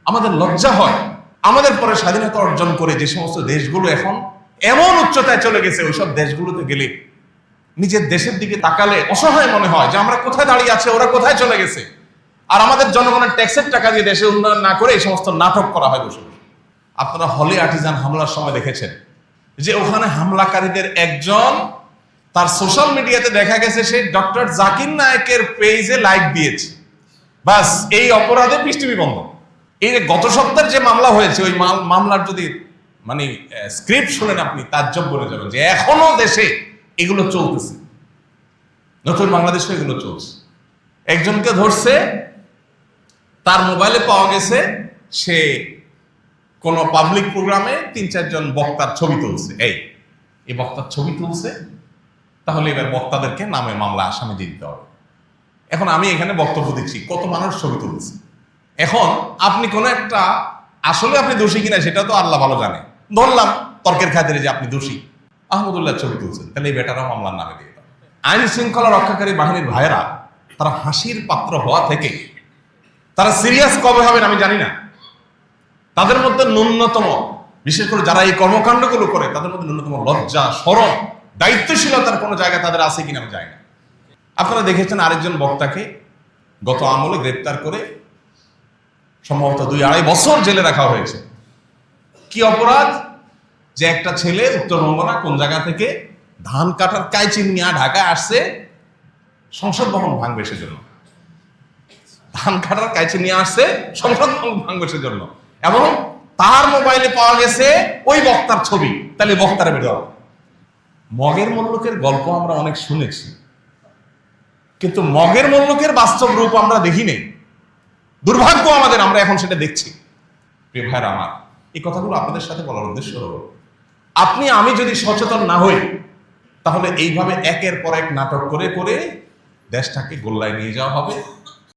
আমাদের লজ্জা হয়। আমাদের পরে স্বাধীনতা অর্জন করে যে সমস্ত দেশগুলো এখন এমন উচ্চতায় চলে গেছে, ওইসব দেশগুলোতে গেলে নিজের দেশের দিকে তাকালে অসহায় মনে হয় যে আমরা কোথায় দাঁড়িয়ে আছে, ওরা কোথায় চলে গেছে। আর আমাদের জনগণের ট্যাক্সের টাকা দিয়ে দেশে উন্নয়ন না করে এই সমস্ত নাটক করা হয় বসে বসে। আপনারা হলে আর্টিজান হামলার সময় দেখেছেন যে ওখানে হামলাকারীদের একজন তার সোশ্যাল মিডিয়াতে দেখা গেছে সে ডক্টর জাকির নায়েকের পেজে লাইক দিয়েছে, বাস এই অপরাধে পৃষ্ঠবি বন্ধ। এই যে গত সপ্তাহের যে মামলা হয়েছে, ওই মামলার যদি মানে স্ক্রিপ্ট শুনেন আপনি তাজ্জব বলে যাবেন যে এখনো দেশে এগুলো চলতেছে, নতুন বাংলাদেশে এগুলো চলছে। একজনকে ধরছে, তার মোবাইলে পাওয়া গেছে সে কোন পাবলিক প্রোগ্রামে ৩-৪ জন বক্তার ছবি তুলছে। এই বক্তার ছবি তুলছে, তাহলে এবার বক্তাদেরকে নামে মামলা আসামি দিয়ে দিতে হবে। এখন আমি এখানে বক্তব্য দিচ্ছি, কত মানুষ ছবি তুলছে। এখন আপনি কোন একটা, আসলে আপনি দোষী কিনা সেটা তো আল্লাহ ভালো জানে, ধরলাম তর্কের খাতিরে যে আপনি দোষী, আহমদুল্লাহ ছবি তুলছেন, তাহলে এই বেটারাও মামলার নামে দিয়ে দেবে। আইন শৃঙ্খলা রক্ষাকারী বাহিনীর ভাইয়েরা তারা হাসির পাত্র হওয়া থেকে তারা সিরিয়াস কবে হবেন আমি জানি না। তাদের মধ্যে ন্যূনতম, বিশেষ করে যারা এই কর্মকাণ্ডগুলো করে, তাদের মধ্যে ন্যূনতম লজ্জা, শরম, দায়িত্বশীলতার কোনো জায়গা তাদের আছে কিনা আমি জানি না। আপনারা দেখেছেন আরেকজন বক্তাকে গত আমলে গ্রেপ্তার করে সম্ভবত 2-2.5 বছর জেলে রাখা হয়েছে। কি অপরাধ? যে একটা ছেলে উত্তরবঙ্গ না কোন জায়গা থেকে ধান কাটার কাইচি নিয়ে ঢাকায় আসছে সংসদ ভবন ভাঙবে সেজন্য। ধান কাটার কাইচি নিয়ে আসছে সংসদ ভবন ভাঙবে সেজন্য, এবং তার মোবাইলে পাওয়া গেছে ওই বক্তার ছবি। তাহলে বক্তারা বের হবে। মগের মল্লুকের গল্প আমরা অনেক শুনেছি, কিন্তু মগের মল্লুকের বাস্তব রূপ আমরা দেখি নেই। দুর্ভাগ্য আমাদের, আমরা এখন সেটা দেখছি। প্রিয় ভাইরা আমার, এই কথাগুলো আপনাদের সাথে বলার উদ্দেশ্য হলো, আপনি আমি যদি সচেতন না হই, তাহলে এইভাবে একের পর এক নাটক করে করে দেশটাকে গোল্লায় নিয়ে যাওয়া হবে।